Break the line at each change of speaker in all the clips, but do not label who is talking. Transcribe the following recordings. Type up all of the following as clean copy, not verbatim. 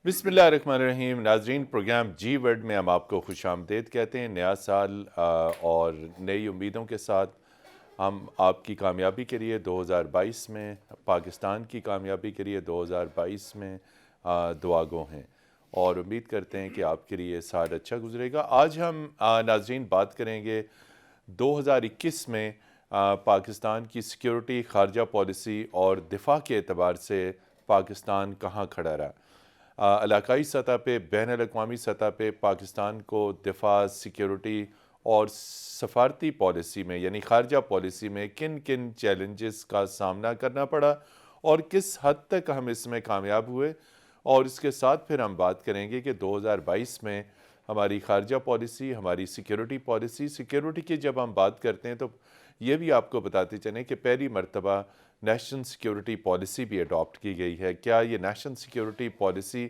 بسم اللہ الرحمن الرحیم۔ ناظرین، پروگرام جی ورڈ میں ہم آپ کو خوش آمدید کہتے ہیں۔ نیا سال اور نئی امیدوں کے ساتھ ہم آپ کی کامیابی کے لیے 2022 میں، پاکستان کی کامیابی کے لیے 2022 میں دعا گو ہیں اور امید کرتے ہیں کہ آپ کے لیے سال اچھا گزرے گا۔ آج ہم ناظرین بات کریں گے 2021 میں پاکستان کی سیکیورٹی، خارجہ پالیسی اور دفاع کے اعتبار سے پاکستان کہاں کھڑا رہا۔ علاقائی سطح پہ، بین الاقوامی سطح پہ پاکستان کو دفاع، سیکیورٹی اور سفارتی پالیسی میں یعنی خارجہ پالیسی میں کن کن چیلنجز کا سامنا کرنا پڑا اور کس حد تک ہم اس میں کامیاب ہوئے، اور اس کے ساتھ پھر ہم بات کریں گے کہ 2022 میں ہماری خارجہ پالیسی، ہماری سیکیورٹی کی جب ہم بات کرتے ہیں تو یہ بھی آپ کو بتاتے چلیں کہ پہلی مرتبہ نیشنل سیکیورٹی پالیسی بھی اڈاپٹ کی گئی ہے۔ کیا یہ نیشنل سیکیورٹی پالیسی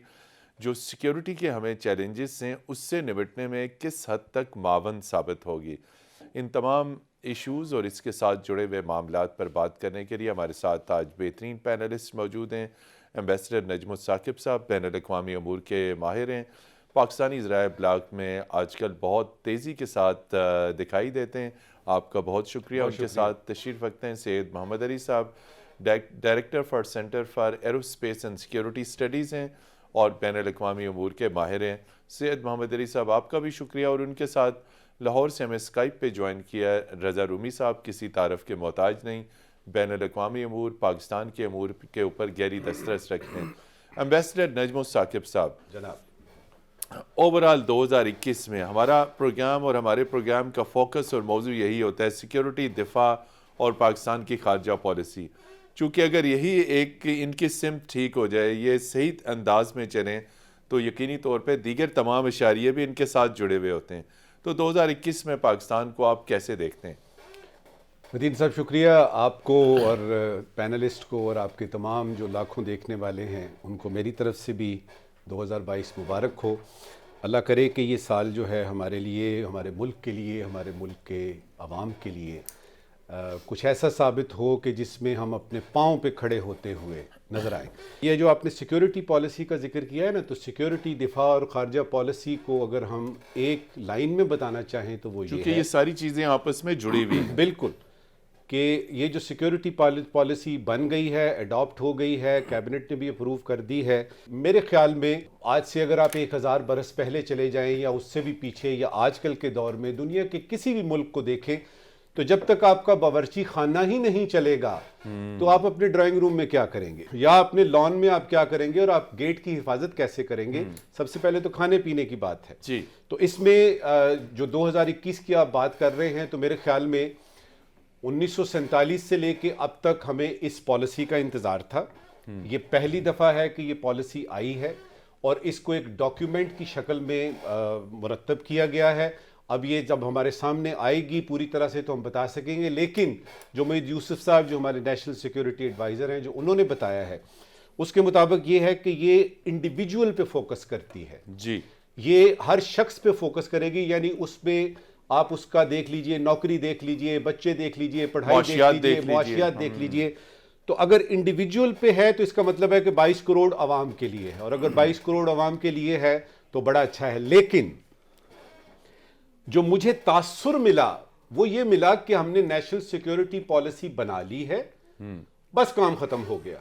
جو سیکیورٹی کے ہمیں چیلنجز ہیں اس سے نمٹنے میں کس حد تک معاون ثابت ہوگی؟ ان تمام ایشوز اور اس کے ساتھ جڑے ہوئے معاملات پر بات کرنے کے لیے ہمارے ساتھ آج بہترین پینلسٹ موجود ہیں۔ ایمبیسڈر نجم الثاقب صاحب بین الاقوامی امور کے ماہر ہیں، پاکستانی ذرائع ابلاغ میں آج کل بہت تیزی کے ساتھ دکھائی دیتے ہیں۔ آپ کا بہت شکریہ۔ ان کے ساتھ تشریف رکھتے ہیں سید محمد علی صاحب، director for centre for arrow space and security studies ہیں اور بین الاقوامی امور کے ماہر ہیں۔ سید محمد علی صاحب، آپ کا بھی شکریہ۔ اور ان کے ساتھ لاہور سے ہمیں اسکائپ پہ جوائن کیا ہے رضا رومی صاحب، کسی تعارف کے محتاج نہیں، بین الاقوامی امور، پاکستان کے امور کے اوپر گہری دسترس رکھتے ہیں۔ ایمبیسڈر نجم الثاقب صاحب،
جناب،
اوورال 2021 میں ہمارا پروگرام اور ہمارے پروگرام کا فوکس اور موضوع یہی ہوتا ہے سیکیورٹی، دفاع اور پاکستان کی خارجہ پالیسی۔ چونکہ اگر یہی ایک ان کی سمت ٹھیک ہو جائے، یہ صحیح انداز میں چلیں، تو یقینی طور پہ دیگر تمام اشاریے بھی ان کے ساتھ جڑے ہوئے ہوتے ہیں۔ تو 2021 میں پاکستان کو آپ کیسے دیکھتے ہیں؟
مدین صاحب شکریہ آپ کو اور پینلسٹ کو اور آپ کے تمام جو لاکھوں دیکھنے والے ہیں ان کو میری طرف سے بھی 2022 مبارک ہو۔ اللہ کرے کہ یہ سال جو ہے ہمارے لیے، ہمارے ملک کے لیے، ہمارے ملک کے عوام کے لیے کچھ ایسا ثابت ہو کہ جس میں ہم اپنے پاؤں پہ کھڑے ہوتے ہوئے نظر آئیں۔ یہ جو آپ نے سیکیورٹی پالیسی کا ذکر کیا ہے نا، تو سیکیورٹی، دفاع اور خارجہ پالیسی کو اگر ہم ایک لائن میں بتانا چاہیں تو وہ
کیونکہ یہ ساری چیزیں آپس میں جڑی ہوئی ہیں۔
بالکل، کہ یہ جو سیکیورٹی پالیسی بن گئی ہے، اڈاپٹ ہو گئی ہے، کیبنٹ نے بھی اپروو کر دی ہے۔ میرے خیال میں آج سے اگر آپ 1000 برس پہلے چلے جائیں یا اس سے بھی پیچھے، یا آج کل کے دور میں دنیا کے کسی بھی ملک کو دیکھیں، تو جب تک آپ کا باورچی خانہ ہی نہیں چلے گا تو آپ اپنے ڈرائنگ روم میں کیا کریں گے، یا اپنے لان میں آپ کیا کریں گے، اور آپ گیٹ کی حفاظت کیسے کریں گے؟ سب سے پہلے تو کھانے پینے کی بات ہے
جی۔
تو اس میں جو 2021 کی آپ بات کر رہے ہیں، تو میرے خیال میں 1947 سے لے کے اب تک ہمیں اس پالیسی کا انتظار تھا۔ یہ پہلی دفعہ ہے کہ یہ پالیسی آئی ہے اور اس کو ایک ڈاکیومنٹ کی شکل میں مرتب کیا گیا ہے۔ اب یہ جب ہمارے سامنے آئے گی پوری طرح سے تو ہم بتا سکیں گے، لیکن جو مید یوسف صاحب جو ہمارے نیشنل سیکیورٹی ایڈوائزر ہیں، جو انہوں نے بتایا ہے اس کے مطابق یہ ہے کہ یہ انڈیویجول پہ فوکس کرتی ہے۔
جی،
یہ ہر شخص پہ فوکس کرے گی، یعنی اس پہ آپ اس کا دیکھ لیجئے، نوکری دیکھ لیجئے، بچے دیکھ لیجئے، پڑھائی دیکھ لیجئے، معاشیات دیکھ لیجئے۔ تو اگر انڈیویجول پہ ہے تو اس کا مطلب ہے کہ 22 کروڑ عوام کے لیے ہے، اور اگر 22 کروڑ عوام کے لیے ہے تو بڑا اچھا ہے۔ لیکن جو مجھے تاثر ملا وہ یہ ملا کہ ہم نے نیشنل سیکیورٹی پالیسی بنا لی ہے، بس کام ختم ہو گیا۔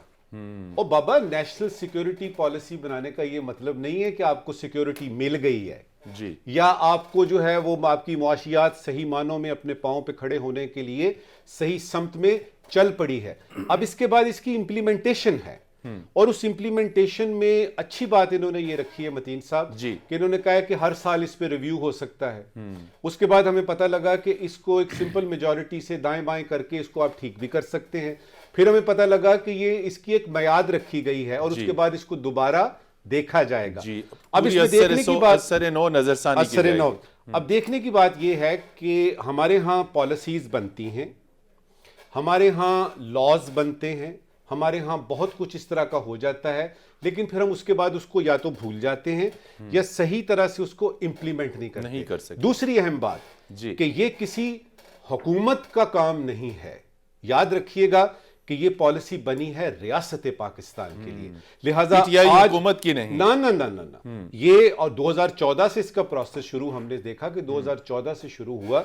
اور بابا، نیشنل سیکیورٹی پالیسی بنانے کا یہ مطلب نہیں ہے کہ آپ کو سیکیورٹی مل گئی ہے،
جی،
یا آپ کو جو ہے وہ آپ کی معاشیات صحیح معنوں میں اپنے پاؤں پہ کھڑے ہونے کے لیے صحیح سمت میں چل پڑی ہے۔ اب اس کے بعد اس کی امپلیمنٹیشن ہے، اور اس امپلیمنٹیشن میں اچھی بات انہوں نے یہ رکھی ہے متین صاحب،
جی،
کہ انہوں نے کہا ہے کہ ہر سال اس پہ ریویو ہو سکتا ہے۔ اس کے بعد ہمیں پتہ لگا کہ اس کو ایک سمپل میجورٹی سے دائیں بائیں کر کے اس کو آپ ٹھیک بھی کر سکتے ہیں۔ پھر ہمیں پتہ لگا کہ یہ اس کی ایک میعاد رکھی گئی ہے اور اس کے بعد اس کو دوبارہ دیکھا جائے گا۔
جی،
اب اس میں دیکھنے کی بات
اثر نو نظر ثانی کی جائے گی۔
اب دیکھنے کی بات یہ ہے کہ ہمارے ہاں پالیسیز بنتی ہیں، ہمارے ہاں لاز بنتے ہیں، ہمارے ہاں بہت کچھ اس طرح کا ہو جاتا ہے، لیکن پھر ہم اس کے بعد اس کو یا تو بھول جاتے ہیں یا صحیح طرح سے اس کو امپلیمنٹ نہیں کر سکتے۔ دوسری اہم بات کہ یہ کسی حکومت کا کام نہیں ہے۔ یاد رکھیے گا کہ یہ پالیسی بنی ہے ریاست پاکستان کے لیے، لہٰذا
آج حکومت کی نہیں،
نہ یہ، اور 2014 سے اس کا پروسیس شروع، ہم نے دیکھا کہ 2014 سے شروع ہوا،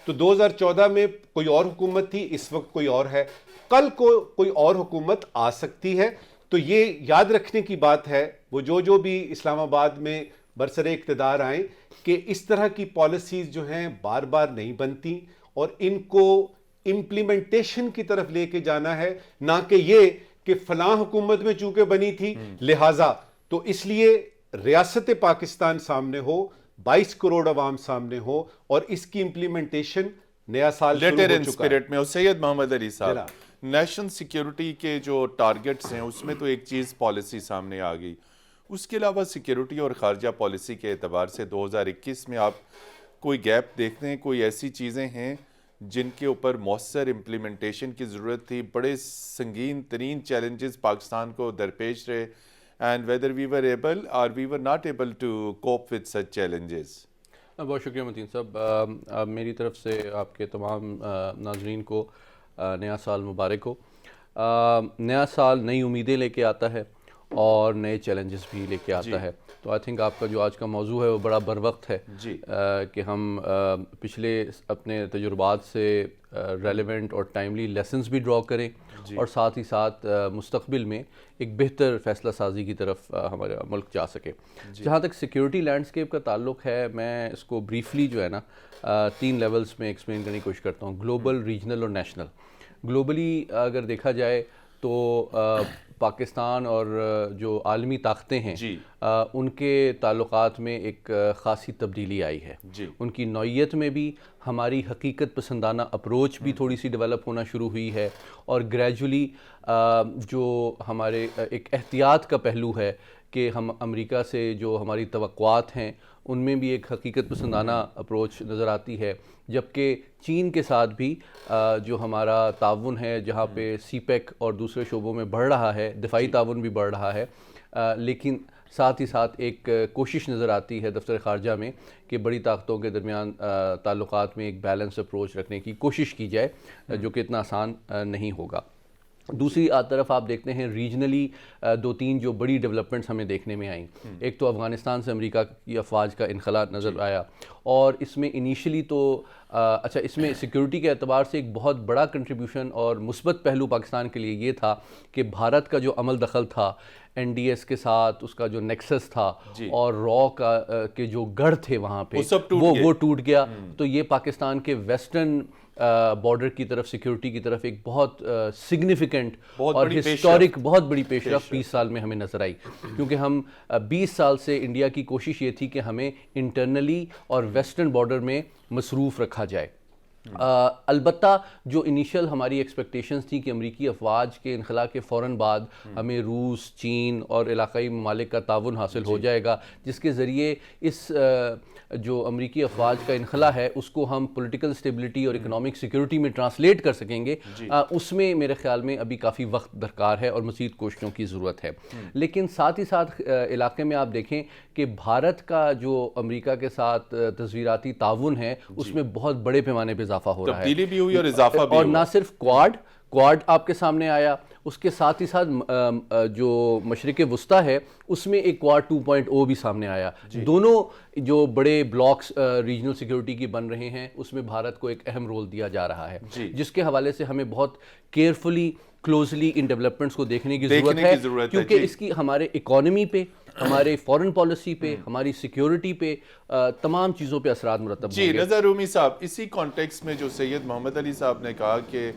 تو 2014 میں کوئی اور حکومت تھی، اس وقت کوئی اور ہے، کل کو کوئی اور حکومت آ سکتی ہے. تو یہ یاد رکھنے کی بات ہے وہ جو بھی اسلام آباد میں برسر اقتدار آئیں کہ اس طرح کی پالیسیز جو ہیں بار بار نہیں بنتی، اور ان کو امپلیمنٹیشن کی طرف لے کے جانا ہے، نہ کہ یہ کہ فلاں حکومت میں چونکہ بنی تھی لہٰذا. تو اس لیے ریاست پاکستان سامنے ہو، 22 کروڑ عوام سامنے ہو، اور اس کی امپلیمنٹیشن نیا سال شروع ہو چکا ہے.
میں سید محمد علی صاحب، نیشنل سیکیورٹی کے جو ٹارگٹس ہیں اس میں تو ایک چیز پالیسی سامنے آ گئی، اس کے علاوہ سیکیورٹی اور خارجہ پالیسی کے اعتبار سے 2021 میں آپ کوئی گیپ دیکھتے ہیں؟ کوئی ایسی چیزیں ہیں جن کے اوپر مؤثر امپلیمنٹیشن کی ضرورت تھی؟ بڑے سنگین ترین چیلنجز پاکستان کو درپیش رہے، and whether we were able or we were not able to cope with such challenges.
بہت شکریہ متین صاحب، میری طرف سے آپ کے تمام ناظرین کو نیا سال مبارک ہو. نیا سال نئی امیدیں لے کے آتا ہے اور نئے چیلنجز بھی لے کے آتا ہے. تو آئی تھنک آپ کا جو آج کا موضوع ہے وہ بڑا بر وقت ہے کہ ہم پچھلے اپنے تجربات سے ریلیونٹ اور ٹائملی لیسنز بھی ڈرا کریں، اور ساتھ ہی ساتھ مستقبل میں ایک بہتر فیصلہ سازی کی طرف ہمارا ملک جا سکے. جہاں تک سیکیورٹی لینڈسکیپ کا تعلق ہے، میں اس کو بریفلی جو ہے نا 3 لیولز میں ایکسپلین کرنے کی کوشش کرتا ہوں: گلوبل، ریجنل اور نیشنل. گلوبلی اگر دیکھا جائے تو پاکستان اور جو عالمی طاقتیں ہیں ان کے تعلقات میں ایک خاصی تبدیلی آئی ہے. ان کی نوعیت میں بھی ہماری حقیقت پسندانہ اپروچ بھی تھوڑی سی ڈیولپ ہونا شروع ہوئی ہے، اور گریجولی جو ہمارے ایک احتیاط کا پہلو ہے کہ ہم امریکہ سے جو ہماری توقعات ہیں ان میں بھی ایک حقیقت پسندانہ اپروچ نظر آتی ہے. جبکہ چین کے ساتھ بھی جو ہمارا تعاون ہے، جہاں پہ سی پیک اور دوسرے شعبوں میں بڑھ رہا ہے، دفاعی تعاون بھی بڑھ رہا ہے، لیکن ساتھ ہی ساتھ ایک کوشش نظر آتی ہے دفتر خارجہ میں کہ بڑی طاقتوں کے درمیان تعلقات میں ایک بیلنس اپروچ رکھنے کی کوشش کی جائے، جو کہ اتنا آسان نہیں ہوگا. دوسری طرف آپ دیکھتے ہیں ریجنلی 2-3 جو بڑی ڈیولپمنٹس ہمیں دیکھنے میں آئیں. ایک تو افغانستان سے امریکہ کی افواج کا انخلاء نظر آیا، اور اس میں انیشلی تو اس میں سیکیورٹی کے اعتبار سے ایک بہت بڑا کنٹریبیوشن اور مثبت پہلو پاکستان کے لیے یہ تھا کہ بھارت کا جو عمل دخل تھا این ڈی ایس کے ساتھ، اس کا جو نیکسس تھا اور را کے جو گڑھ تھے وہاں پہ وہ ٹوٹ گیا. تو یہ پاکستان کے ویسٹرن بارڈر کی طرف، سیکیورٹی کی طرف ایک بہت سگنیفیکنٹ اور ہسٹورک بہت بڑی پیش رفت 20 سال میں ہمیں نظر آئی. کیونکہ ہم 20 سال سے انڈیا کی کوشش یہ تھی کہ ہمیں انٹرنلی اور ویسٹرن بارڈر میں مصروف رکھا جائے. البتہ جو انیشل ہماری ایکسپیکٹیشنز تھی کہ امریکی افواج کے انخلاء کے فوراً بعد ہمیں روس، چین اور علاقائی ممالک کا تعاون حاصل ہو جائے گا، جس کے ذریعے اس جو امریکی افواج کا انخلاء ہے اس کو ہم پولیٹیکل اسٹیبلٹی اور اکنامک سیکیورٹی میں ٹرانسلیٹ کر سکیں گے، اس میں میرے خیال میں ابھی کافی وقت درکار ہے اور مزید کوششوں کی ضرورت ہے. لیکن ساتھ ہی ساتھ علاقے میں آپ دیکھیں کہ بھارت کا جو امریکہ کے ساتھ تصویراتی تعاون ہے اس میں بہت بڑے پیمانے پہ اضافہ ہو رہا ہے،
تبدیلی بھی ہوئی اور اضافہ بھی
اور نہ صرف کوارڈ آپ کے سامنے آیا، اس کے ساتھ ہی ساتھ جو مشرق وسطیٰ ہے اس میں ایک کوارڈ 2.0 بھی سامنے آیا. دونوں جو بڑے بلاکس ریجنل سیکیورٹی کی بن رہے ہیں اس میں بھارت کو ایک اہم رول دیا جا رہا ہے، جس کے حوالے سے ہمیں بہت کیئرفلی کلوزلی ان ڈیولپمنٹس کو دیکھنے کی ضرورت ہے، کیونکہ اس کی ہمارے اکانومی پہ، ہمارے فورن پالیسی پہ، ہماری سیکیورٹی پہ، تمام چیزوں پہ اثرات مرتب ہوں گے.
رضا رومی صاحب، اسی کانٹیکس میں جو سید محمد علی صاحب نے کہا کہ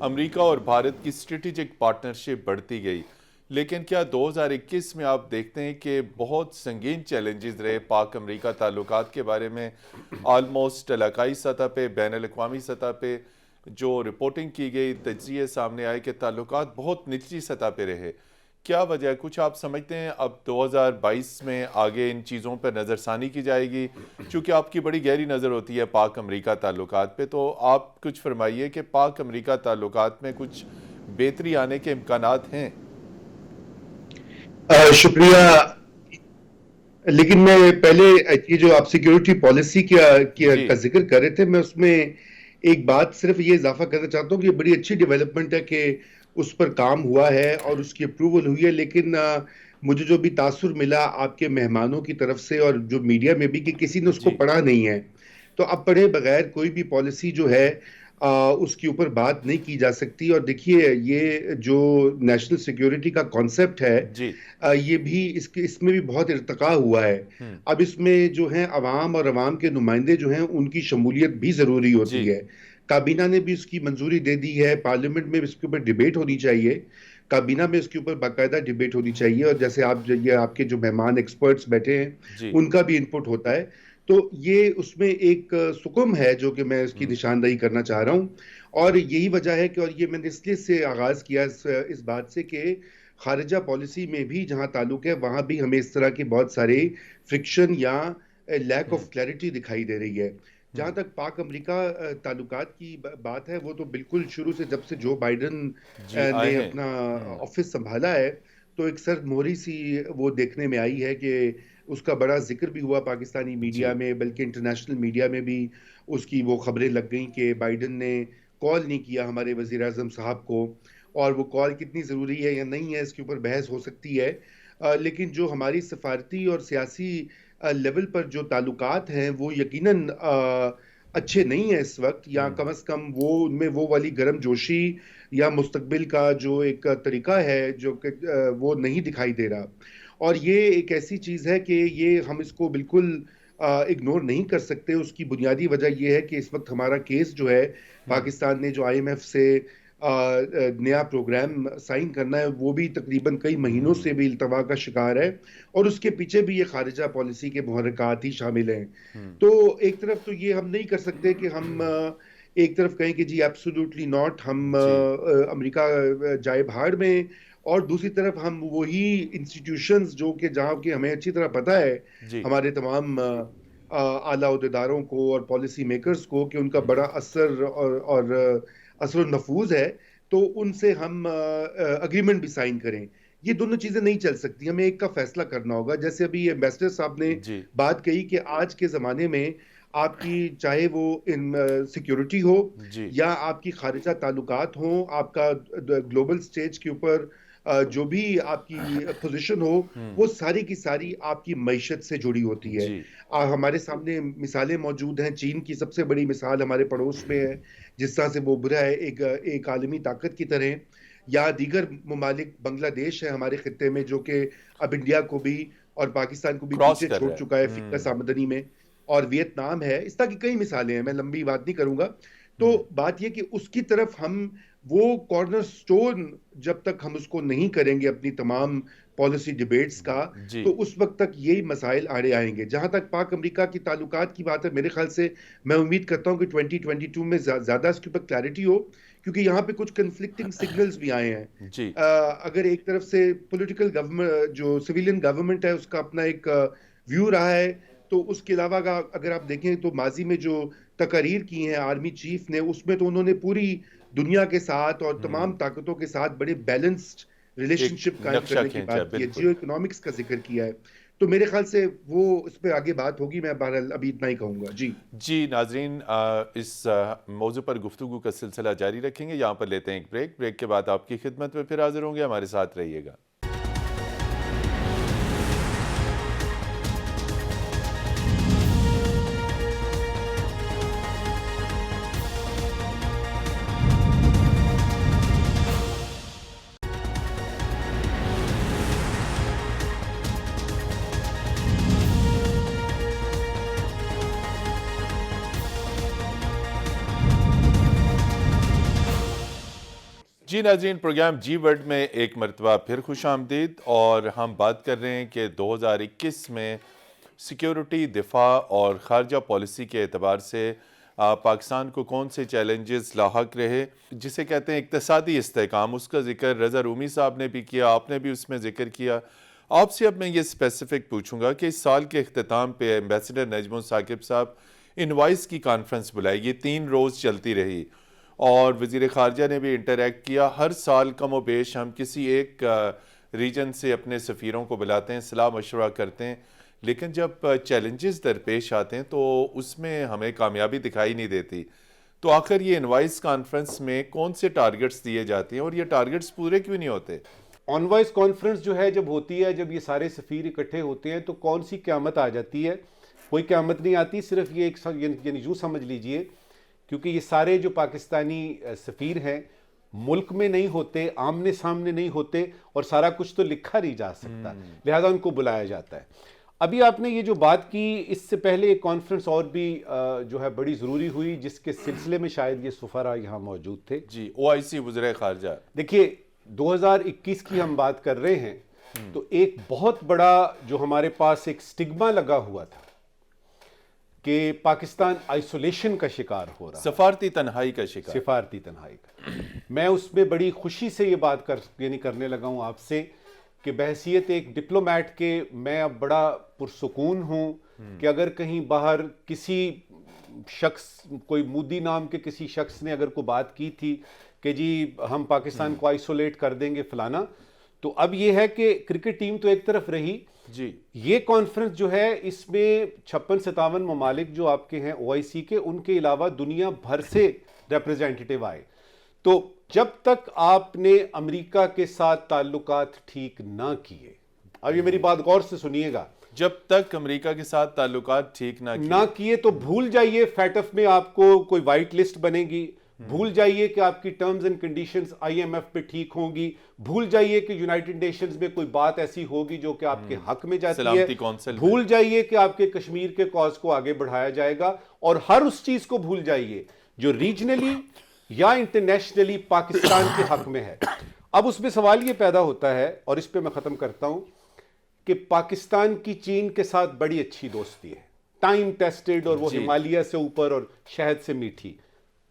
امریکہ اور بھارت کی اسٹریٹجک پارٹنرشپ بڑھتی گئی، لیکن کیا 2021 میں آپ دیکھتے ہیں کہ بہت سنگین چیلنجز رہے پاک امریکہ تعلقات کے بارے میں؟ آلموسٹ علاقائی سطح پہ، بین الاقوامی سطح پہ جو رپورٹنگ کی گئی، تجزیے سامنے آئے کہ تعلقات بہت نچلی سطح پہ رہے. کیا وجہ ہے؟ کچھ آپ سمجھتے ہیں اب 2022 میں آگے ان چیزوں پر نظر ثانی کی جائے گی؟ چونکہ آپ کی بڑی گہری نظر ہوتی ہے پاک امریکہ تعلقات پہ، تو آپ کچھ فرمائیے کہ پاک امریکہ تعلقات میں کچھ بہتری آنے کے امکانات ہیں؟
شکریہ. لیکن میں پہلے یہ جو آپ سیکیورٹی پالیسی کا ذکر کر رہے تھے، میں اس میں ایک بات صرف یہ اضافہ کرنا چاہتا ہوں کہ یہ بڑی اچھی ڈیولپمنٹ ہے کہ اس پر کام ہوا ہے اور اس کی اپروول ہوئی ہے، لیکن مجھے جو بھی تاثر ملا آپ کے مہمانوں کی طرف سے اور جو میڈیا میں بھی کہ کسی نے اس کو
جی
پڑھا نہیں ہے. تو اب پڑھے بغیر کوئی بھی پالیسی جو ہے اس کے اوپر بات نہیں کی جا سکتی. اور دیکھیے یہ جو نیشنل سیکیورٹی کا کانسیپٹ ہے
جی
یہ بھی اس میں بھی بہت ارتقا ہوا ہے. اب اس میں جو ہیں عوام اور عوام کے نمائندے جو ہیں ان کی شمولیت بھی ضروری
جی
ہوتی ہے. کابینہ نے بھی اس کی منظوری دے دی ہے، پارلیمنٹ میں اس کے اوپر ڈیبیٹ ہونی چاہیے، کابینہ میں اس کے اوپر باقاعدہ ڈیبیٹ ہونی چاہیے، اور جیسے آپ کے جو مہمان ایکسپرٹس بیٹھے ہیں
جی
ان کا بھی انپٹ ہوتا ہے. تو یہ اس میں ایک سکم ہے جو کہ میں اس کی نشاندہی کرنا چاہ رہا ہوں. اور یہی وجہ ہے کہ اور یہ میں نے اس لیے سے آغاز کیا اس بات سے کہ خارجہ پالیسی میں بھی جہاں تعلق ہے وہاں بھی ہمیں اس طرح کے بہت سارے فرکشن یا لیک آف کلیئرٹی دکھائی دے رہی ہے. جہاں تک پاک امریکہ تعلقات کی بات ہے، وہ تو بالکل شروع سے جب سے جو بائیڈن
جی آئے
نے
ہیں.
اپنا آفس سنبھالا ہے تو ایک سرد مہری سی وہ دیکھنے میں آئی ہے کہ اس کا بڑا ذکر بھی ہوا پاکستانی میڈیا
جی
میں، بلکہ انٹرنیشنل میڈیا میں بھی اس کی وہ خبریں لگ گئیں کہ بائیڈن نے کال نہیں کیا ہمارے وزیر اعظم صاحب کو، اور وہ کال کتنی ضروری ہے یا نہیں ہے اس کے اوپر بحث ہو سکتی ہے. لیکن جو ہماری سفارتی اور سیاسی لیول پر جو تعلقات ہیں وہ یقیناً اچھے نہیں ہیں اس وقت، یا کم از کم وہ ان میں وہ والی گرم جوشی یا مستقبل کا جو ایک طریقہ ہے جو کہ وہ نہیں دکھائی دے رہا. اور یہ ایک ایسی چیز ہے کہ یہ ہم اس کو بالکل اگنور نہیں کر سکتے. اس کی بنیادی وجہ یہ ہے کہ اس وقت ہمارا کیس جو ہے پاکستان نے جو آئی ایم ایف سے نیا پروگرام سائن کرنا ہے وہ بھی تقریباً کئی مہینوں سے بھی التوا کا شکار ہے، اور اس کے پیچھے بھی یہ خارجہ پالیسی کے محرکات ہی شامل ہیں. تو ایک طرف تو یہ ہم نہیں کر سکتے کہ ہم ایک طرف کہیں کہ جی ایبسولوٹلی ناٹ، ہم
جی
امریکہ جائے بھاڑ میں، اور دوسری طرف ہم وہی انسٹیٹیوشنز جو کہ جہاں کہ ہمیں اچھی طرح پتہ ہے
جی
ہمارے تمام اعلیٰ عہدیداروں کو اور پالیسی میکرز کو کہ ان کا بڑا اور اثر و نفوذ ہے، تو ان سے ہم اگریمنٹ بھی سائن کریں. یہ دونوں چیزیں نہیں چل سکتی، ہمیں ایک کا فیصلہ کرنا ہوگا. جیسے ابھی ایمبیسڈر صاحب نے
جی
بات کہی کہ آج کے زمانے میں آپ کی چاہے وہ سیکیورٹی ہو
جی
یا آپ کی خارجہ تعلقات ہوں، آپ کا گلوبل سٹیج کے اوپر جو بھی آپ کی پوزیشن ہو، وہ ساری کی ساری آپ کی معیشت سے جڑی ہوتی ہے.
جی
ہمارے سامنے مثالیں موجود ہیں. چین کی سب سے بڑی مثال ہمارے پڑوس میں ہے، جس طرح سے وہ ابھرا ہے ایک عالمی طاقت کی طرح. یا دیگر ممالک، بنگلہ دیش ہے ہمارے خطے میں جو کہ اب انڈیا کو بھی اور پاکستان کو بھی
کراس
پیچھے
کر
چھوڑ
رہا
چکا ہے
ہے.
فی آمدنی میں، اور ویتنام ہے. اس طرح کی کئی مثالیں ہیں، میں لمبی بات نہیں کروں گا. تو بات یہ کہ اس کی طرف ہم وہ کارنر سٹون جب تک ہم اس کو نہیں کریں گے اپنی تمام پالیسی ڈیبیٹس کا،
جی
تو اس وقت تک یہی مسائل آڑے آئیں گے. جہاں تک پاک امریکہ کی تعلقات کی بات ہے، میرے خیال سے میں امید کرتا ہوں کہ 2022 میں زیادہ اس کے اوپر کلیئرٹی ہو، کیونکہ یہاں پہ کچھ کنفلکٹنگ سگنلز بھی آئے ہیں.
جی
اگر ایک طرف سے پولیٹیکل گورنمنٹ جو سویلین گورنمنٹ ہے اس کا اپنا ایک ویو رہا ہے، تو اس کے علاوہ اگر آپ دیکھیں تو ماضی میں جو تقاریر کی ہیں آرمی چیف نے، اس میں تو انہوں نے پوری دنیا کے ساتھ اور تمام طاقتوں کے ساتھ بڑے بیلنسڈ ریلیشن
ایک
شپ قائم
نقشہ
کرنے کی
کھینچا
بات کی ہے،
بالکل.
جیو اکنامکس کا ذکر کیا ہے. تو میرے خیال سے وہ اس پہ آگے بات ہوگی. میں بہرحال ابھی اتنا ہی کہوں گا. جی
جی ناظرین، اس موضوع پر گفتگو کا سلسلہ جاری رکھیں گے. یہاں پر لیتے ہیں ایک بریک کے بعد آپ کی خدمت میں پھر حاضر ہوں گے. ہمارے ساتھ رہیے گا. جی ناظرین، پروگرام جی ورلڈ میں ایک مرتبہ پھر خوش آمدید. اور ہم بات کر رہے ہیں کہ 2021 میں سیکیورٹی، دفاع اور خارجہ پالیسی کے اعتبار سے پاکستان کو کون سے چیلنجز لاحق رہے، جسے کہتے ہیں اقتصادی استحکام. اس کا ذکر رضا رومی صاحب نے بھی کیا، آپ نے بھی اس میں ذکر کیا. آپ سے اب میں یہ اسپیسیفک پوچھوں گا کہ اس سال کے اختتام پہ ایمبیسڈر نجم ثاقب صاحب انوائس کی کانفرنس بلائی. یہ 3 روز چلتی رہی اور وزیر خارجہ نے بھی انٹریکٹ کیا. ہر سال کم و بیش ہم کسی ایک ریجن سے اپنے سفیروں کو بلاتے ہیں، صلاح مشورہ کرتے ہیں، لیکن جب چیلنجز درپیش آتے ہیں تو اس میں ہمیں کامیابی دکھائی نہیں دیتی. تو آخر یہ انوائس کانفرنس میں کون سے ٹارگٹس دیے جاتے ہیں اور یہ ٹارگٹس پورے کیوں نہیں ہوتے؟
آن وائس کانفرنس جو ہے جب ہوتی ہے، جب یہ سارے سفیر اکٹھے ہوتے ہیں تو کون سی قیامت آ جاتی ہے؟ کوئی قیامت نہیں آتی، صرف یہ ایک یعنی یوں سمجھ لیجئے، کیونکہ یہ سارے جو پاکستانی سفیر ہیں ملک میں نہیں ہوتے، آمنے سامنے نہیں ہوتے، اور سارا کچھ تو لکھا نہیں جا سکتا، لہذا ان کو بلایا جاتا ہے۔ ابھی آپ نے یہ جو بات کی، اس سے پہلے ایک کانفرنس اور بھی جو ہے بڑی ضروری ہوئی، جس کے سلسلے میں شاید یہ سفراء یہاں موجود تھے۔
جی، OIC وزرائے خارجہ۔
دیکھیے 2021 کی ہم بات کر رہے ہیں، تو ایک بہت بڑا جو ہمارے پاس ایک سٹگما لگا ہوا تھا کہ پاکستان آئسولیشن کا شکار ہو رہا،
سفارتی تنہائی کا شکار،
سفارتی تنہائی کا۔ میں اس میں بڑی خوشی سے یہ بات کرنے لگا ہوں آپ سے کہ بحیثیت ایک ڈپلومیٹ کے میں اب بڑا پرسکون ہوں کہ اگر کہیں باہر کسی شخص، کوئی مودی نام کے کسی شخص نے اگر کوئی بات کی تھی کہ جی ہم پاکستان کو آئسولیٹ کر دیں گے فلانا، تو اب یہ ہے کہ کرکٹ ٹیم تو ایک طرف رہی،
جی
یہ کانفرنس جو ہے اس میں 56-57 ممالک جو آپ کے ہیں OIC کے، ان کے علاوہ دنیا بھر سے ریپریزنٹیٹیو آئے۔ تو جب تک آپ نے امریکہ کے ساتھ تعلقات ٹھیک نہ کیے، اب یہ میری بات غور سے سنیے گا،
جب تک امریکہ کے ساتھ تعلقات ٹھیک
نہ کیے تو بھول جائیے فیٹف میں آپ کو کوئی وائٹ لسٹ بنے گی، بھول جائیے کہ آپ کی ٹرمز اینڈ کنڈیشنز IMF پہ ٹھیک ہوں گی، بھول جائیے کہ یونائٹڈ نیشنز میں کوئی بات ایسی ہوگی جو کہ آپ کے حق میں جاتی ہے،
سلامتی کونسل،
بھول جائیے کہ آپ کے کشمیر کے کاز کو آگے بڑھایا جائے گا، اور ہر اس چیز کو بھول جائیے جو ریجنلی یا انٹرنیشنلی پاکستان کے حق میں ہے۔ اب اس میں سوال یہ پیدا ہوتا ہے، اور اس پہ میں ختم کرتا ہوں، کہ پاکستان کی چین کے ساتھ بڑی اچھی دوستی ہے، ٹائم ٹیسٹڈ، اور وہ ہمالیہ سے اوپر اور شہد سے میٹھی،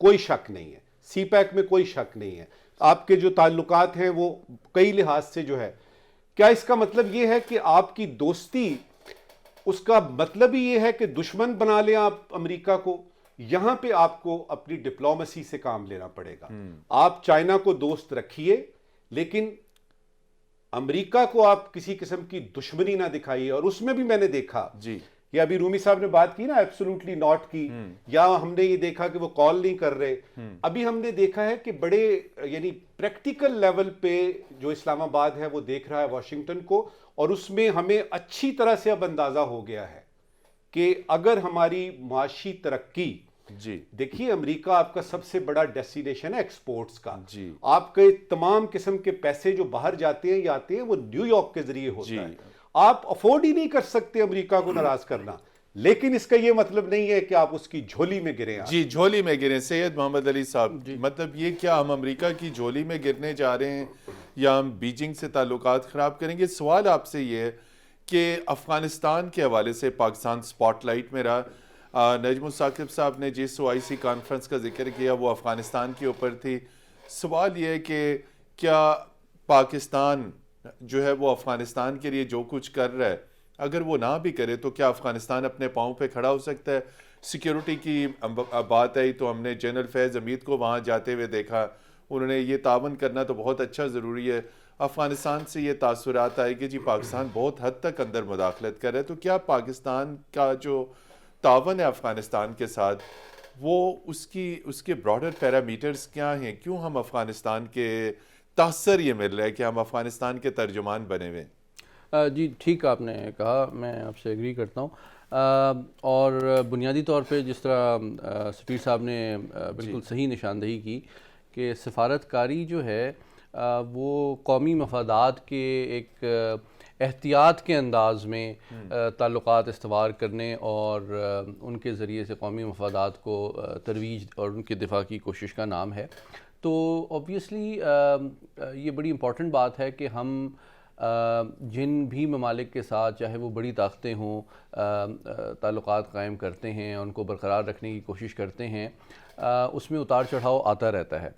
کوئی شک نہیں ہے، سی پیک میں کوئی شک نہیں ہے، آپ کے جو تعلقات ہیں وہ کئی لحاظ سے جو ہے، کیا اس کا مطلب یہ ہے کہ آپ کی دوستی، اس کا مطلب ہی یہ ہے کہ دشمن بنا لیں آپ امریکہ کو؟ یہاں پہ آپ کو اپنی ڈپلومیسی سے کام لینا پڑے گا۔ آپ چائنا کو دوست رکھیے، لیکن امریکہ کو آپ کسی قسم کی دشمنی نہ دکھائیے۔ اور اس میں بھی میں نے دیکھا،
جی
یہ ابھی رومی صاحب نے بات کی نا ایبسولوٹلی ناٹ کی، یا ہم نے یہ دیکھا کہ وہ کال نہیں کر رہے، ابھی ہم نے دیکھا ہے کہ بڑے یعنی پریکٹیکل لیول پہ جو اسلام آباد ہے وہ دیکھ رہا ہے واشنگٹن کو، اور اس میں ہمیں اچھی طرح سے اب اندازہ ہو گیا ہے کہ اگر ہماری معاشی ترقی،
جی
دیکھیے امریکہ آپ کا سب سے بڑا ڈیسٹینیشن ہے ایکسپورٹس کا،
جی
آپ کے تمام قسم کے پیسے جو باہر جاتے ہیں یا آتے ہیں وہ نیو یارک کے ذریعے ہوتا ہے، آپ افورڈ ہی نہیں کر سکتے امریکہ کو ناراض کرنا، لیکن اس کا یہ مطلب نہیں ہے کہ آپ اس کی جھولی میں گریں۔
جی جھولی میں گریں۔ سید محمد علی صاحب، مطلب یہ کیا ہم امریکہ کی جھولی میں گرنے جا رہے ہیں یا ہم بیجنگ سے تعلقات خراب کریں گے؟ سوال آپ سے یہ ہے کہ افغانستان کے حوالے سے پاکستان سپاٹ لائٹ میں رہا، نجم الثاقب صاحب نے جس OIC کانفرنس کا ذکر کیا وہ افغانستان کے اوپر تھی۔ سوال یہ ہے کہ کیا پاکستان جو ہے وہ افغانستان کے لیے جو کچھ کر رہا ہے، اگر وہ نہ بھی کرے تو کیا افغانستان اپنے پاؤں پہ کھڑا ہو سکتا ہے؟ سیکیورٹی کی بات آئی تو ہم نے جنرل فیض حمید کو وہاں جاتے ہوئے دیکھا، انہوں نے یہ تعاون کرنا تو بہت اچھا ضروری ہے۔ افغانستان سے یہ تاثرات آئے کہ جی پاکستان بہت حد تک اندر مداخلت کر رہا ہے، تو کیا پاکستان کا جو تعاون ہے افغانستان کے ساتھ وہ اس کے براڈر پیرامیٹرز کیا ہیں؟ کیوں ہم افغانستان کے تاثر یہ مل رہا ہے کہ ہم افغانستان کے ترجمان بنے ہوئے ہیں؟
جی ٹھیک آپ نے کہا، میں آپ سے ایگری کرتا ہوں، اور بنیادی طور پہ جس طرح سفیر صاحب نے بالکل صحیح نشاندہی کی کہ سفارت کاری جو ہے وہ قومی مفادات کے ایک احتیاط کے انداز میں تعلقات استوار کرنے اور ان کے ذریعے سے قومی مفادات کو ترویج اور ان کے دفاع کی کوشش کا نام ہے۔ تو اوبویسلی یہ بڑی امپورٹنٹ بات ہے کہ ہم جن بھی ممالک کے ساتھ چاہے وہ بڑی طاقتیں ہوں تعلقات قائم کرتے ہیں، ان کو برقرار رکھنے کی کوشش کرتے ہیں، اس میں اتار چڑھاؤ آتا رہتا ہے۔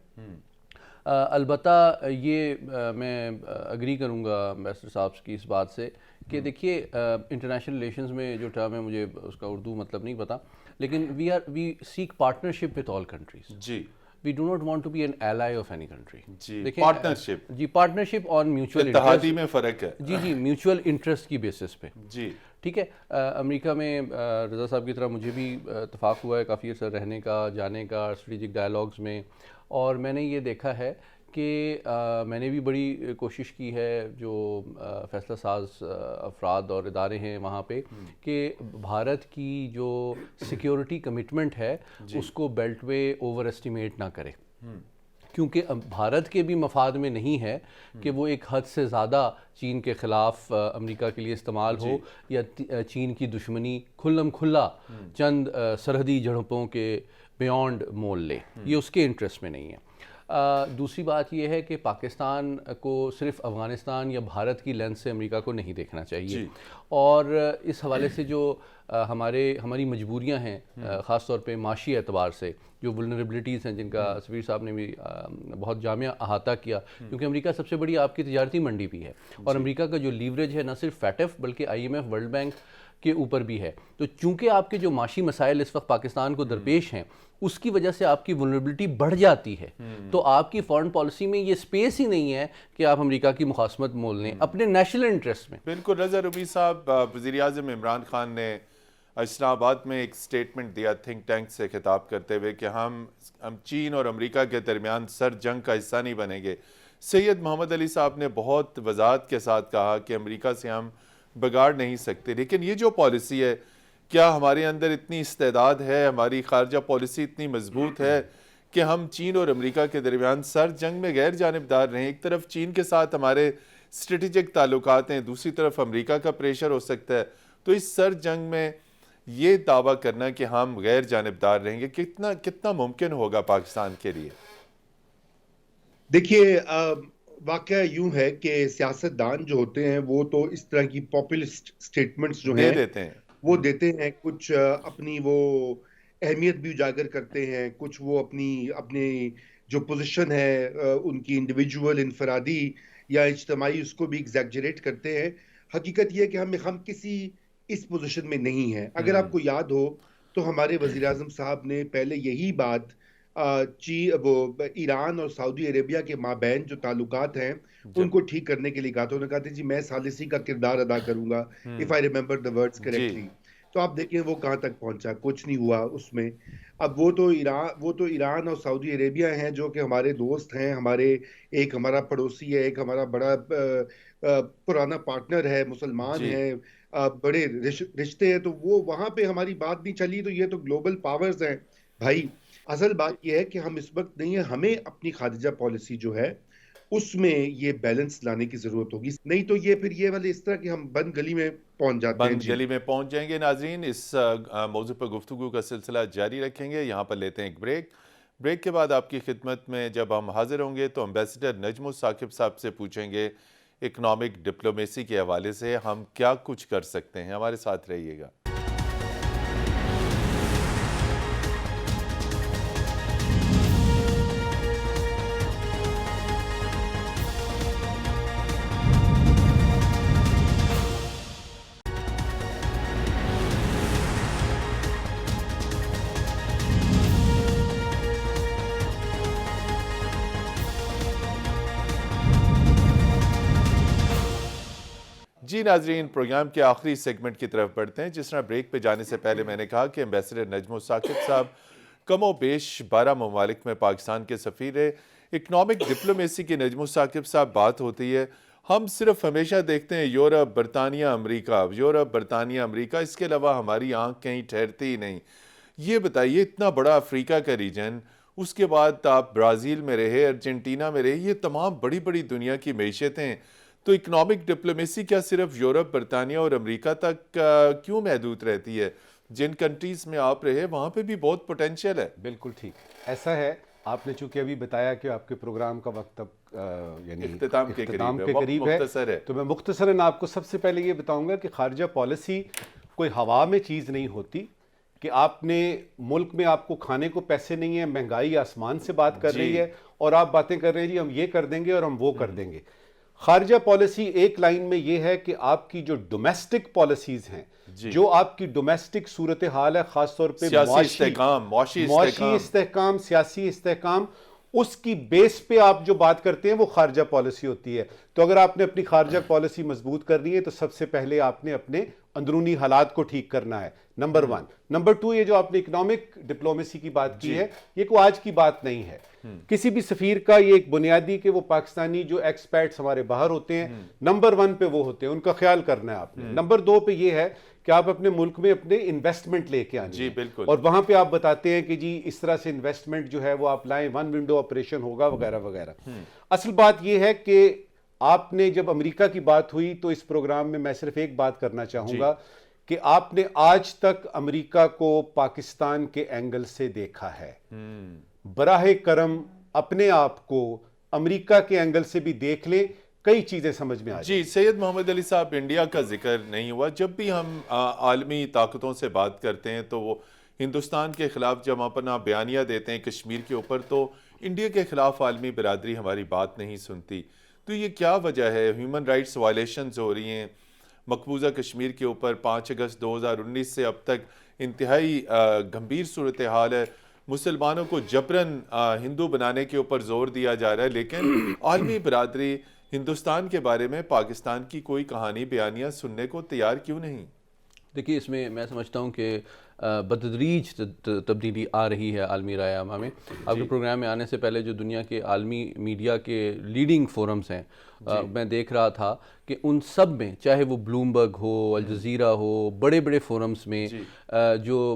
البتہ یہ میں اگری کروں گا امبیسڈر صاحب کی اس بات سے کہ دیکھیے انٹرنیشنل ریلیشنز میں جو ٹرم ہے مجھے اس کا اردو مطلب نہیں پتا، لیکن we seek partnership with all countries.
جی
We do not want to be an ally of any country.
جی پارٹنرشپ،
جی پارٹنرشپ on mutual
اتحادی میں فرق ہے۔
جی میوچول انٹرسٹ کی بیسس پہ۔
جی
ٹھیک ہے، امریکہ میں رضا صاحب کی طرح مجھے بھی اتفاق ہوا ہے کافی عرصہ رہنے کا، جانے کا اسٹریٹجک ڈائلاگز میں، اور میں نے یہ دیکھا ہے کہ میں نے بھی بڑی کوشش کی ہے جو فیصلہ ساز افراد اور ادارے ہیں وہاں پہ، کہ بھارت کی جو سیکیورٹی کمٹمنٹ ہے اس کو بیلٹ وے اوور اسٹیمیٹ نہ کرے، کیونکہ بھارت کے بھی مفاد میں نہیں ہے کہ وہ ایک حد سے زیادہ چین کے خلاف امریکہ کے لیے استعمال ہو، یا چین کی دشمنی کھلم کھلا چند سرحدی جھڑپوں کے بیونڈ مول لے، یہ اس کے انٹرسٹ میں نہیں ہے۔ دوسری بات یہ ہے کہ پاکستان کو صرف افغانستان یا بھارت کی لینس سے امریکہ کو نہیں دیکھنا چاہیے، اور اس حوالے سے جو ہماری مجبوریاں ہیں، خاص طور پہ معاشی اعتبار سے جو ولنریبلٹیز ہیں، جن کا سفیر صاحب نے بھی بہت جامع احاطہ کیا، کیونکہ امریکہ سب سے بڑی آپ کی تجارتی منڈی بھی ہے، اور امریکہ کا جو لیوریج ہے نہ صرف فیٹف بلکہ IMF، ورلڈ بینک کے اوپر بھی ہے، تو چونکہ آپ کے جو معاشی مسائل اس وقت پاکستان کو درپیش ہیں اس کی وجہ سے آپ کی ولنریبلٹی بڑھ جاتی ہے، تو آپ کی فارن پالیسی میں یہ سپیس ہی نہیں ہے کہ آپ امریکہ کی مخاصمت مول لیں اپنے نیشنل انٹرسٹ میں۔
بالکل۔ رضا رومی صاحب، وزیر اعظم عمران خان نے اسلام آباد میں ایک سٹیٹمنٹ دیا تھنک ٹینک سے خطاب کرتے ہوئے کہ ہم چین اور امریکہ کے درمیان سر جنگ کا حصہ نہیں بنیں گے۔ سید محمد علی صاحب نے بہت وضاحت کے ساتھ کہا کہ امریکہ سے ہم بگاڑ نہیں سکتے، لیکن یہ جو پالیسی ہے، کیا ہمارے اندر اتنی استعداد ہے، ہماری خارجہ پالیسی اتنی مضبوط ہے کہ ہم چین اور امریکہ کے درمیان سر جنگ میں غیر جانبدار رہیں؟ ایک طرف چین کے ساتھ ہمارے اسٹریٹجک تعلقات ہیں، دوسری طرف امریکہ کا پریشر ہو سکتا ہے، تو اس سر جنگ میں یہ دعویٰ کرنا کہ ہم غیر جانبدار رہیں گے کتنا ممکن ہوگا پاکستان کے لیے؟
دیکھیے، واقعہ یوں ہے کہ سیاستدان جو ہوتے ہیں وہ تو اس طرح کی پاپولسٹ سٹیٹمنٹس جو ہیں وہ دیتے ہیں، کچھ اپنی وہ اہمیت بھی اجاگر کرتے ہیں، کچھ وہ اپنی جو پوزیشن ہے ان کی انڈیویجول، انفرادی یا اجتماعی، اس کو بھی ایگزیگریٹ کرتے ہیں۔ حقیقت یہ کہ ہم کسی اس پوزیشن میں نہیں ہیں۔ اگر آپ کو یاد ہو تو ہمارے وزیر اعظم صاحب نے پہلے یہی بات ایران اور سعودی عربیہ کے مابین جو تعلقات ہیں ان کو ٹھیک کرنے کے لیے کہا تھا۔ انہوں نے کہا تھا جی میں ثالثی کا کردار ادا کروں گا، if I remember the words correctly۔ تو آپ دیکھیں وہ کہاں تک پہنچا، کچھ نہیں ہوا اس میں۔ اب وہ تو ایران اور سعودی عربیہ ہیں جو کہ ہمارے دوست ہیں، ایک ہمارا پڑوسی ہے، ایک ہمارا بڑا پرانا پارٹنر ہے، مسلمان ہیں، بڑے رشتے ہیں، تو وہ وہاں پہ ہماری بات نہیں چلی۔ تو یہ تو گلوبل پاورز ہیں بھائی۔ اصل بات یہ ہے کہ ہم اس وقت نہیں ہیں، ہمیں اپنی خارجہ پالیسی جو ہے اس میں یہ بیلنس لانے کی ضرورت ہوگی، نہیں تو یہ پھر یہ والے اس طرح کہ ہم بند گلی میں پہنچ جاتے ہیں۔
بند گلی میں پہنچ جائیں گے۔ ناظرین، اس موضوع پر گفتگو کا سلسلہ جاری رکھیں گے، یہاں پر لیتے ہیں ایک بریک کے بعد آپ کی خدمت میں جب ہم حاضر ہوں گے تو امبیسڈر نجم الثاقب صاحب سے پوچھیں گے اکنامک ڈپلومیسی کے حوالے سے ہم کیا کچھ کر سکتے ہیں۔ ہمارے ساتھ رہیے گا۔ جی ناظرین، پروگرام کے آخری سیگمنٹ کی طرف بڑھتے ہیں۔ جس طرح بریک پہ جانے سے پہلے میں نے کہا کہ امبیسڈر نجم الثاقب صاحب کم و بیش 12 ممالک میں پاکستان کے سفیر ہے۔ اکنامک ڈپلومیسی کی نجم الثاقب صاحب بات ہوتی ہے، ہم صرف ہمیشہ دیکھتے ہیں یورپ، برطانیہ، امریکہ، اس کے علاوہ ہماری آنکھ کہیں ٹھہرتی ہی نہیں۔ یہ بتائیے، اتنا بڑا افریقہ کا ریجن، اس کے بعد آپ برازیل میں رہے، ارجنٹینا میں رہے، یہ تمام بڑی بڑی دنیا کی معیشتیں، تو اکنامک ڈپلومیسی کیا صرف یورپ، برطانیہ اور امریکہ تک کیوں محدود رہتی ہے؟ جن کنٹریز میں آپ رہے وہاں پہ بھی بہت پوٹینشیل ہے۔
بالکل ٹھیک، ایسا ہے۔ آپ نے چونکہ ابھی بتایا کہ آپ کے پروگرام کا وقت اب یعنی
اختتام کے قریب ہے،
تو میں مختصراً آپ کو سب سے پہلے یہ بتاؤں گا کہ خارجہ پالیسی کوئی ہوا میں چیز نہیں ہوتی کہ آپ نے ملک میں آپ کو کھانے کو پیسے نہیں ہیں، مہنگائی آسمان سے بات کر رہی ہے اور آپ باتیں کر رہے ہیں جی ہم یہ کر دیں گے اور ہم وہ کر دیں گے۔ خارجہ پالیسی ایک لائن میں یہ ہے کہ آپ کی جو ڈومیسٹک پالیسیز ہیں، جو آپ کی ڈومیسٹک صورتحال ہے، خاص طور پہ معاشی استحکام، سیاسی استحکام، اس کی بیس پہ آپ جو بات کرتے ہیں وہ خارجہ پالیسی ہوتی ہے۔ تو اگر آپ نے اپنی خارجہ پالیسی مضبوط کرنی ہے تو سب سے پہلے آپ نے اپنے اندرونی حالات کو ٹھیک کرنا ہے، نمبر 1۔ نمبر 2، یہ جو آپ نے اکنامک ڈپلومیسی کی بات کی ہے، یہ کوئی آج کی بات نہیں ہے۔ کسی بھی سفیر کا یہ ایک بنیادی کہ وہ پاکستانی جو ایکسپیٹس ہمارے باہر ہوتے ہیں، نمبر 1 پہ وہ ہوتے ہیں، ان کا خیال کرنا ہے آپ نے۔ نمبر 2 پہ یہ ہے کہ آپ اپنے ملک میں اپنے انویسٹمنٹ لے کے آنی ہے، اور وہاں پہ آپ بتاتے ہیں کہ جی اس طرح سے انویسٹمنٹ جو ہے وہ آپ لائیں، 1 ونڈو آپریشن ہوگا وغیرہ وغیرہ۔ اصل بات یہ ہے کہ آپ نے جب امریکہ کی بات ہوئی تو اس پروگرام میں میں صرف ایک بات کرنا چاہوں گا کہ آپ نے آج تک امریکہ کو پاکستان کے اینگل سے دیکھا ہے، براہ کرم اپنے آپ کو امریکہ کے اینگل سے بھی دیکھ لیں، کئی چیزیں سمجھ میں آ جائیں۔
جی سید محمد علی صاحب، انڈیا کا ذکر نہیں ہوا۔ جب بھی ہم عالمی طاقتوں سے بات کرتے ہیں تو وہ ہندوستان کے خلاف جب اپنا بیانیہ دیتے ہیں کشمیر کے اوپر، تو انڈیا کے خلاف عالمی برادری ہماری بات نہیں سنتی۔ تو یہ کیا وجہ ہے؟ ہیومن رائٹس وائلیشنز ہو رہی ہیں مقبوضہ کشمیر کے اوپر۔ 5 اگست 2019 سے اب تک انتہائی گمبھیر صورتحال ہے، مسلمانوں کو جبراً ہندو بنانے کے اوپر زور دیا جا رہا ہے، لیکن عالمی برادری ہندوستان کے بارے میں پاکستان کی کوئی کہانی بیانیہ سننے کو تیار کیوں نہیں؟
دیکھیے، اس میں میں سمجھتا ہوں کہ بتدریج تبدیلی آ رہی ہے عالمی رائے عامہ میں۔ آپ کے پروگرام میں آنے سے پہلے جو دنیا کے عالمی میڈیا کے لیڈنگ فورمز ہیں، میں دیکھ رہا تھا کہ ان سب میں، چاہے وہ بلومبرگ ہو، الجزیرہ ہو، بڑے بڑے فورمز میں جو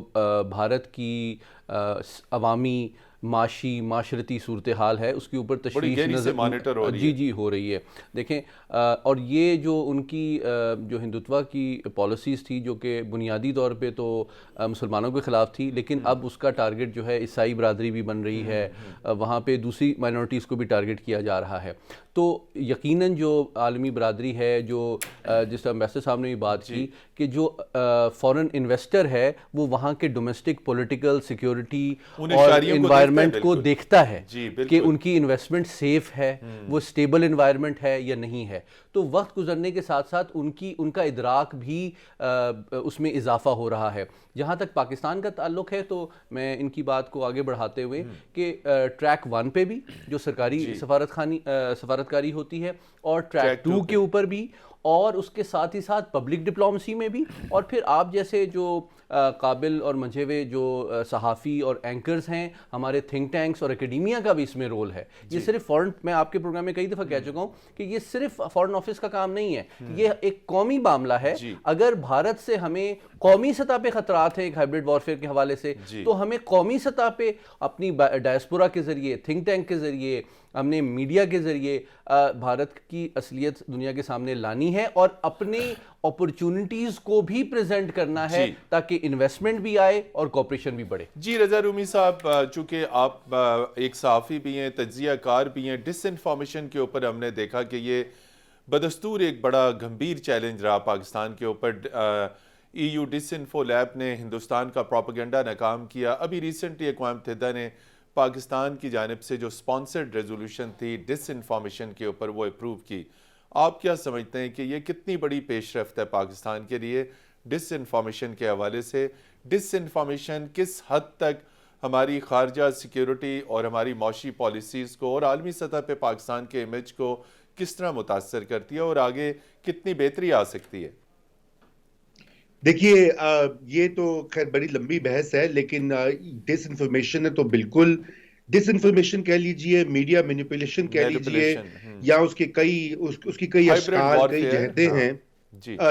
بھارت کی عوامی معاشرتی صورتحال ہے اس کے اوپر تشویش نظر جی ہو رہی ہے۔ دیکھیں، اور یہ جو ان کی جو ہندوتوا کی پالیسیز تھی جو کہ بنیادی طور پہ تو مسلمانوں کے خلاف تھی، لیکن اب اس کا ٹارگٹ جو ہے عیسائی برادری بھی بن رہی ہے، وہاں پہ دوسری مائنورٹیز کو بھی ٹارگٹ کیا جا رہا ہے۔ تو یقیناً جو عالمی برادری ہے، جو جس طرح ایمبیسڈر صاحب نے بھی بات کی کہ جو فورن انویسٹر ہے وہ وہاں کے ڈومیسٹک پولیٹیکل سیکیورٹی اور انوائرمنٹ کو دیکھتا ہے کہ ان کی انویسٹمنٹ سیف ہے، وہ سٹیبل انوائرمنٹ ہے یا نہیں ہے۔ تو وقت گزرنے کے ساتھ ساتھ ان کا ادراک بھی اس میں اضافہ ہو رہا ہے۔ جہاں تک پاکستان کا تعلق ہے تو میں ان کی بات کو آگے بڑھاتے ہوئے کہ ٹریک 1 پہ بھی جو سرکاری سفارتکاری ہوتی ہے، اور ٹریک 2 کے اوپر بھی، اور اس کے ساتھ ہی ساتھ پبلک ڈپلومیسی میں بھی، اور پھر آپ جیسے جو قابل اور منجھے ہوئے جو صحافی اور اینکرز ہیں، ہمارے تھنک ٹینکس اور اکیڈیمیا کا بھی اس میں رول ہے۔ یہ صرف فورن، میں آپ کے پروگرام میں کئی دفعہ کہہ چکا ہوں کہ یہ صرف فورن آفس کا کام نہیں ہے، یہ ایک قومی معاملہ ہے۔ اگر بھارت سے ہمیں قومی سطح پہ خطرات ہیں ایک ہائبرڈ وارفیئر کے حوالے سے، تو ہمیں قومی سطح پہ اپنی ڈائسپورا کے ذریعے، تھنک ٹینک کے ذریعے، ہم نے میڈیا کے ذریعے بھارت کی اصلیت دنیا کے سامنے لانی ہے، اور اپنی اپرچونٹیز کو بھی پریزنٹ کرنا ہے تاکہ انویسٹمنٹ بھی آئے اور کوپریشن بھی بڑھے۔
جی رضا رومی صاحب، چونکہ آپ ایک صحافی بھی ہیں، تجزیہ کار بھی ہیں، ڈس انفارمیشن کے اوپر ہم نے دیکھا کہ یہ بدستور ایک بڑا گمبھیر چیلنج رہا پاکستان کے اوپر۔ EU ڈس انفو لیب نے ہندوستان کا پروپیگنڈا ناکام کیا۔ ابھی ریسنٹلی اقوام متحدہ نے پاکستان کی جانب سے جو سپانسرڈ ریزولوشن تھی ڈس انفارمیشن کے اوپر وہ اپروو کی۔ آپ کیا سمجھتے ہیں کہ یہ کتنی بڑی پیش رفت ہے پاکستان کے لیے ڈس انفارمیشن کے حوالے سے؟ ڈس انفارمیشن کس حد تک ہماری خارجہ سیکیورٹی اور ہماری معاشی پالیسیز کو اور عالمی سطح پہ پاکستان کے امیج کو کس طرح متاثر کرتی ہے، اور آگے کتنی بہتری آ سکتی ہے؟
دیکھیے، یہ تو خیر بڑی لمبی بحث ہے، لیکن ڈس انفارمیشن ہے تو بالکل ڈس انفارمیشن کہہ لیجئے، میڈیا مینیپولیشن کہہ لیجئے، یا اس کی کئی اشکال، کئی جہتیں ہیں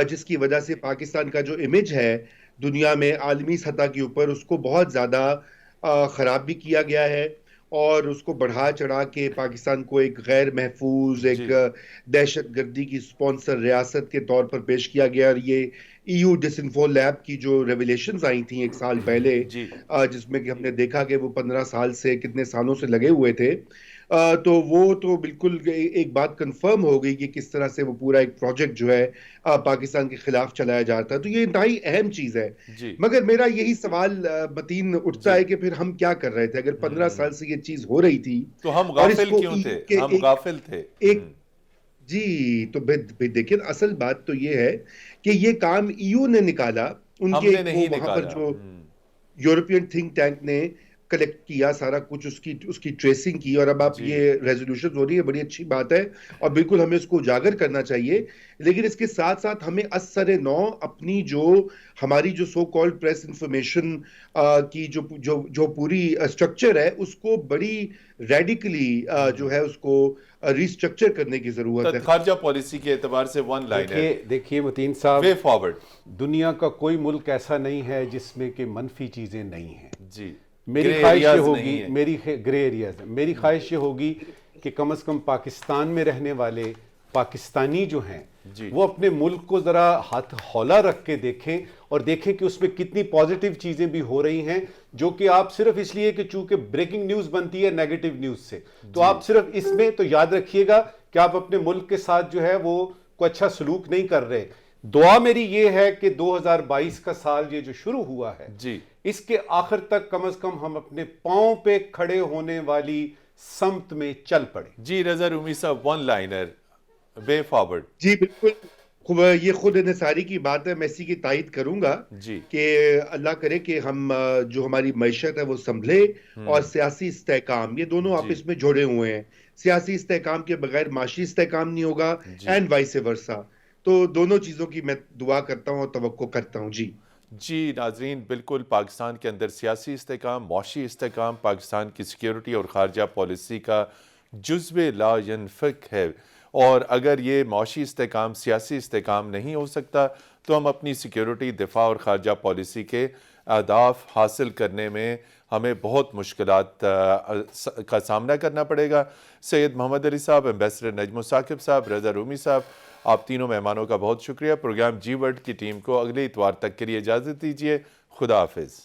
جس کی وجہ سے پاکستان کا جو امیج ہے دنیا میں عالمی سطح کے اوپر، اس کو بہت زیادہ خراب بھی کیا گیا ہے، اور اس کو بڑھا چڑھا کے پاکستان کو ایک غیر محفوظ، ایک دہشت گردی کی سپانسر ریاست کے طور پر پیش کیا گیا۔ اور یہ EU ڈس انفو لیب کی جو ریویلیشنز آئی تھیں 1 سال پہلے، جس میں کہ ہم نے دیکھا کہ وہ 15 سال سے کتنے سالوں سے لگے ہوئے تھے، تو وہ تو بالکل ایک بات کنفرم ہو گئی کہ کس طرح سے وہ پورا ایک پروجیکٹ جو ہے پاکستان کے خلاف چلایا جاتا ہے۔ تو یہ انتہائی اہم چیز ہے، مگر میرا یہی سوال متین اٹھتا ہے کہ پھر ہم کیا کر رہے تھے؟ اگر 15 سال سے یہ چیز ہو رہی تھی
تو ہم غافل کیوں تھے؟ ہم غافل تھے۔
جی، تو دیکھیں، اصل بات تو یہ ہے کہ یہ کام EU نے نکالا، ان کے وہاں پر جو یورپین تھنک ٹینک نے کلیکٹ کیا سارا کچھ, اس کی ٹریسنگ کی, اور اب آپ یہ ریزولوشن ہو رہی ہے, بڑی اچھی بات ہے اور بالکل ہمیں اس کو اجاگر کرنا چاہیے. لیکن اس کے ساتھ ساتھ ہمیں اثر نو اپنی ہماری جو سو کالڈ پریس انفارمیشن کی جو پوری اسٹرکچر ہے, اس کو بڑی ریڈیکلی جو ہے اس کو ریسٹرکچر کرنے کی ضرورت ہے.
خارجہ پالیسی کے اعتبار سے ون لائن ہے.
دیکھیے متین صاحب,
وے فارورڈ,
دنیا کا کوئی ملک ایسا نہیں ہے جس میں کہ منفی چیزیں نہیں ہیں.
جی,
میری خواہش یہ ہوگی, گرے ایریاز, میری خواہش یہ ہوگی کہ کم از کم پاکستان میں رہنے والے پاکستانی جو ہیں وہ اپنے ملک کو ذرا ہاتھ ہولا رکھ کے دیکھیں, اور دیکھیں کہ اس میں کتنی پازیٹیو چیزیں بھی ہو رہی ہیں, جو کہ آپ صرف اس لیے کہ چونکہ بریکنگ نیوز بنتی ہے نیگیٹو نیوز سے, تو آپ صرف اس میں تو یاد رکھیے گا کہ آپ اپنے ملک کے ساتھ جو ہے وہ کوئی اچھا سلوک نہیں کر رہے. دعا میری یہ ہے کہ 2022 کا سال یہ جو شروع ہوا ہے, اس کے آخر تک کم از کم ہم اپنے پاؤں پہ کھڑے ہونے والی سمت میں چل پڑے.
جی رضا رومی صاحب, ون لائنر, وے فارورڈ.
جی بالکل, یہ خود انحصاری کی بات ہے, میں اسی کی تائید کروں گا کہ اللہ کرے کہ ہم جو ہماری معیشت ہے وہ سنبھلے, اور سیاسی استحکام, یہ دونوں آپس میں جڑے ہوئے ہیں. سیاسی استحکام کے بغیر معاشی استحکام نہیں ہوگا, اینڈ وائس ورسا. تو دونوں چیزوں کی میں دعا کرتا ہوں اور توقع کرتا ہوں.
جی ناظرین, بالکل پاکستان کے اندر سیاسی استحکام, معاشی استحکام پاکستان کی سیکیورٹی اور خارجہ پالیسی کا جزو لا ینفک ہے, اور اگر یہ معاشی استحکام سیاسی استحکام نہیں ہو سکتا تو ہم اپنی سیکیورٹی, دفاع اور خارجہ پالیسی کے اہداف حاصل کرنے میں ہمیں بہت مشکلات کا سامنا کرنا پڑے گا. سید محمد علی صاحب, ایمبیسڈر نجم ثاقب صاحب, رضا رومی صاحب, آپ تینوں مہمانوں کا بہت شکریہ. پروگرام جی ورلڈ کی ٹیم کو اگلے اتوار تک کے لیے اجازت دیجیے. خدا حافظ.